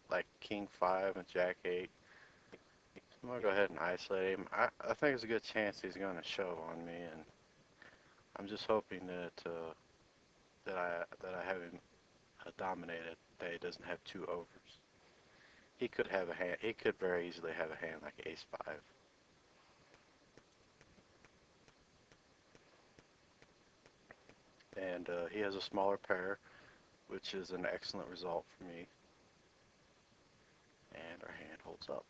like King 5 and Jack 8. I'm gonna go ahead and isolate him. I think there's a good chance he's gonna shove on me, and I'm just hoping that I have him dominated. That he doesn't have two overs. He could have a hand. He could very easily have a hand like Ace 5. And he has a smaller pair, which is an excellent result for me. And our hand holds up.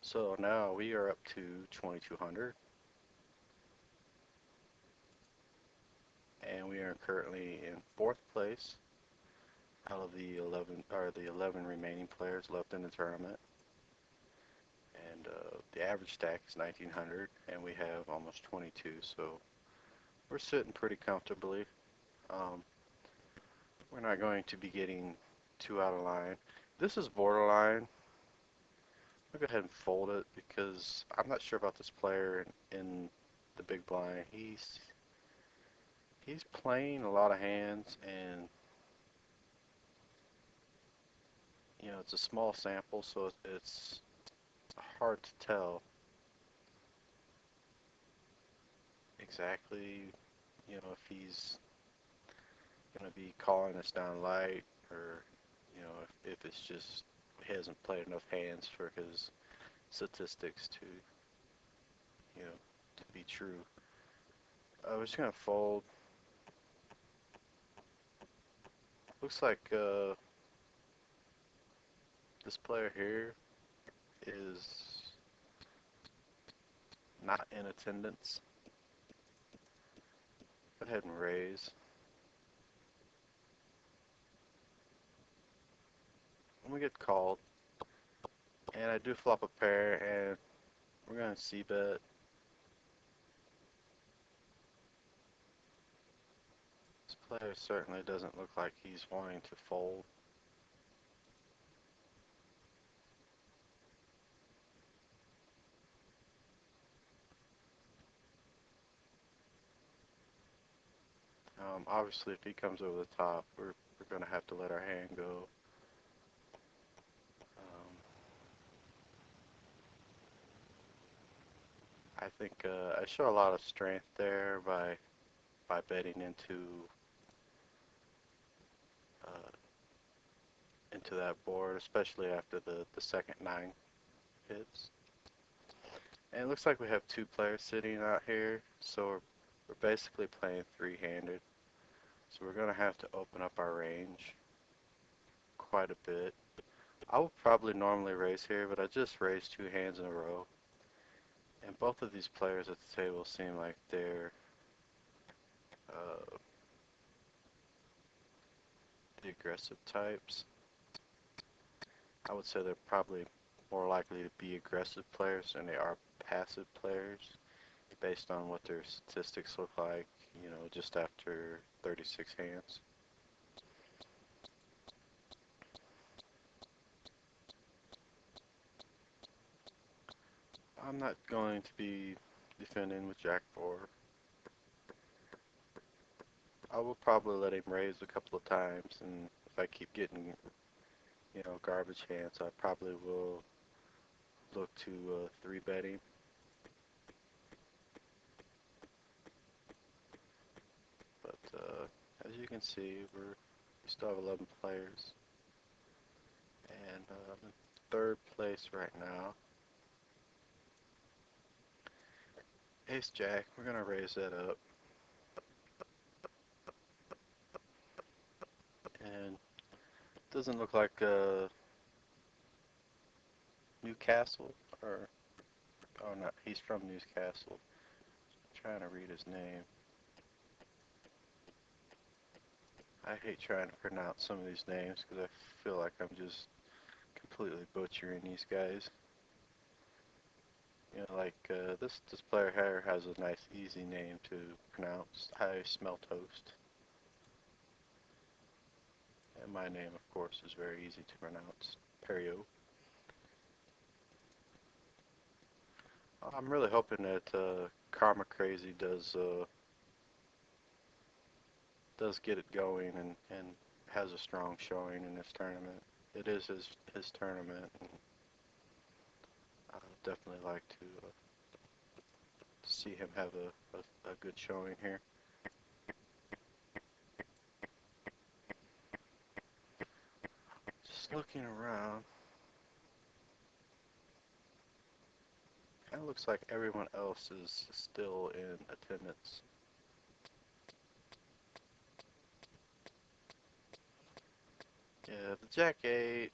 So now we are up to 2200, and we are currently in fourth place out of the 11 remaining players left in the tournament. And the average stack is 1900, and we have almost 22, so we're sitting pretty comfortably. Um, we're not going to be getting too out of line. This is borderline. I'll go ahead and fold it because I'm not sure about this player in the big blind. He's playing a lot of hands, and you know it's a small sample, so it's hard to tell exactly, you know, if he's going to be calling us down light, or you know, if it's just he hasn't played enough hands for his statistics to, you know, to be true. We're just going to fold. Looks like this player here is not in attendance. Go ahead and raise. And we get called. And I do flop a pair, and we're going to c-bet. This player certainly doesn't look like he's wanting to fold. Obviously, if he comes over the top, we're going to have to let our hand go. Um, I think I show a lot of strength there by betting uh, into that board, especially after the second 9 hits. And it looks like we have 2 players sitting out here, so we're basically playing 3-handed. So we're going to have to open up our range quite a bit. I would probably normally raise here, but I just raised 2 hands in a row. And both of these players at the table seem like they're uh, the aggressive types. I would say they're probably more likely to be aggressive players than they are passive players, based on what their statistics look like, you know, just after 36 hands. I'm not going to be defending with Jack 4. I will probably let him raise a couple of times, and if I keep getting, you know, garbage hands, I probably will look to 3-betting. But as you can see, we still have 11 players, and I'm in third place right now. Ace Jack, we're gonna raise that up, and it doesn't look like Newcastle, or oh no, he's from Newcastle. I'm trying to read his name. I hate trying to pronounce some of these names because I feel like I'm just completely butchering these guys. You know, like this player here has a nice, easy name to pronounce. IsmellToast. And my name, of course, is very easy to pronounce. Perio. I'm really hoping that Karmakrazy does get it going and has a strong showing in this tournament. it is his tournament, and I would definitely like to see him have a good showing here. Just looking around, kind of looks like everyone else is still in attendance. Yeah, the Jack 8,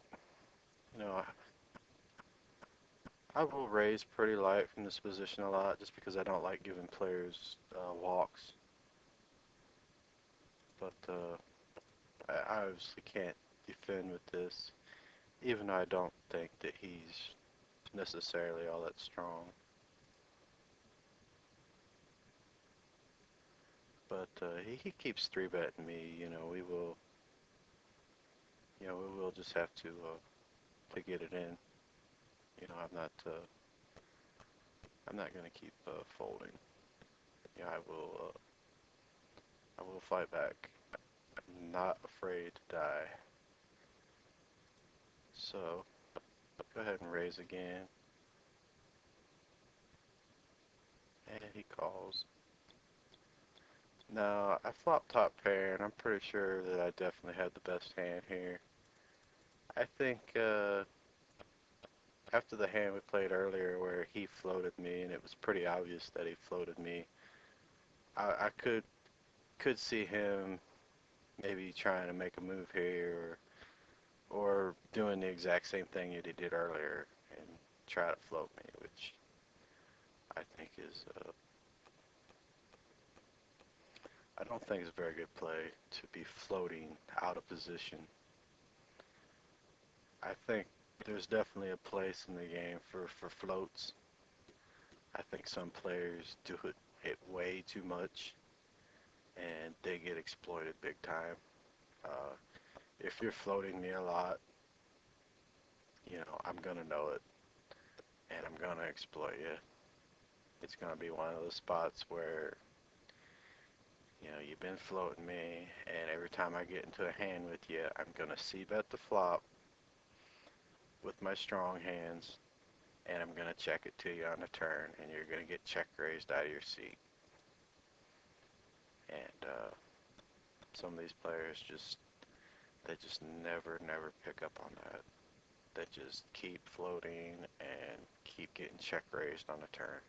you know, I will raise pretty light from this position a lot just because I don't like giving players walks. But I obviously can't defend with this, even though I don't think that he's necessarily all that strong. But he keeps 3-betting me. We will just have to get it in. I'm not gonna keep folding. I will fight back. I'm not afraid to die. So go ahead and raise again. And he calls. Now I flop top pair, and I'm pretty sure that I definitely had the best hand here. I think after the hand we played earlier where he floated me, and it was pretty obvious that he floated me, I could see him maybe trying to make a move here, or doing the exact same thing that he did earlier and try to float me, which I think is I don't think it's a very good play to be floating out of position. I think there's definitely a place in the game for floats. I think some players do it way too much, and they get exploited big time. Uh, if you're floating me a lot, I'm gonna know it, and I'm gonna exploit you. It's gonna be one of those spots where, you've been floating me, and every time I get into a hand with you, I'm gonna c-bet the flop with my strong hands, and I'm gonna check it to you on the turn, and you're gonna get check raised out of your seat. And some of these players they just never pick up on that. They just keep floating and keep getting check raised on the turn.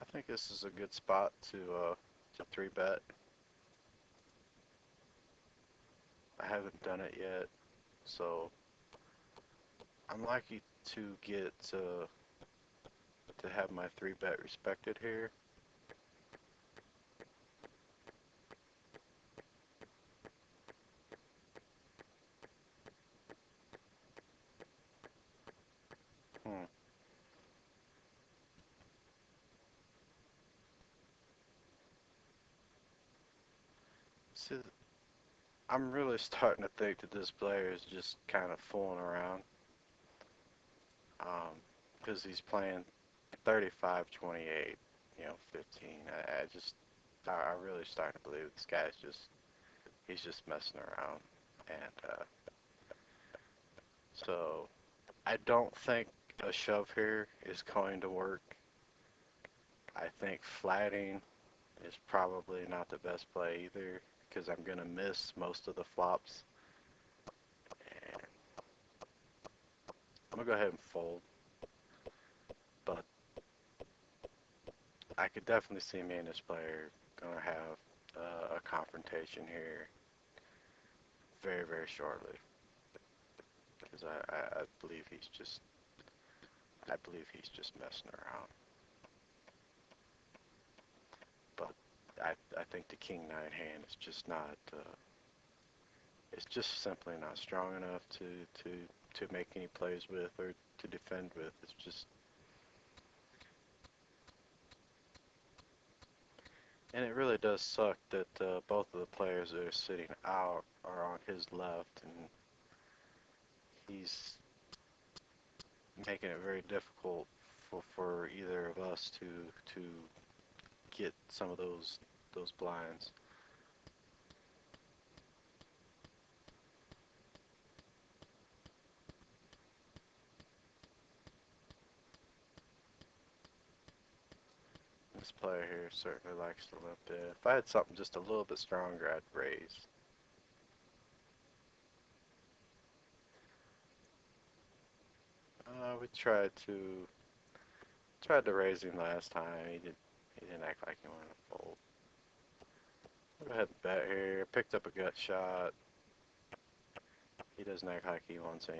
I think this is a good spot to 3-bet. I haven't done it yet, so I'm likely to get to have my 3-bet respected here. Hmm. See, I'm really starting to think that this player is just kind of fooling around, because he's playing 35, 28, 15. I really starting to believe this guy's he's just messing around. And so I don't think a shove here is going to work. I think flatting is probably not the best play either, because I'm going to miss most of the flops. And I'm going to go ahead and fold. But I could definitely see me and this player going to have a confrontation here very shortly, because I believe he's just messing around. But I think the King 9 hand is just not it's just simply not strong enough to make any plays with or to defend with. It's just, and it really does suck that both of the players that are sitting out are on his left, and he's making it very difficult for either of us to get some of those blinds. This player here certainly likes to limp in. If I had something just a little bit stronger, I'd raise. We tried to raise him last time. He didn't act like he wanted to fold. Go ahead and bet here. Picked up a gut shot. He doesn't act like he wants any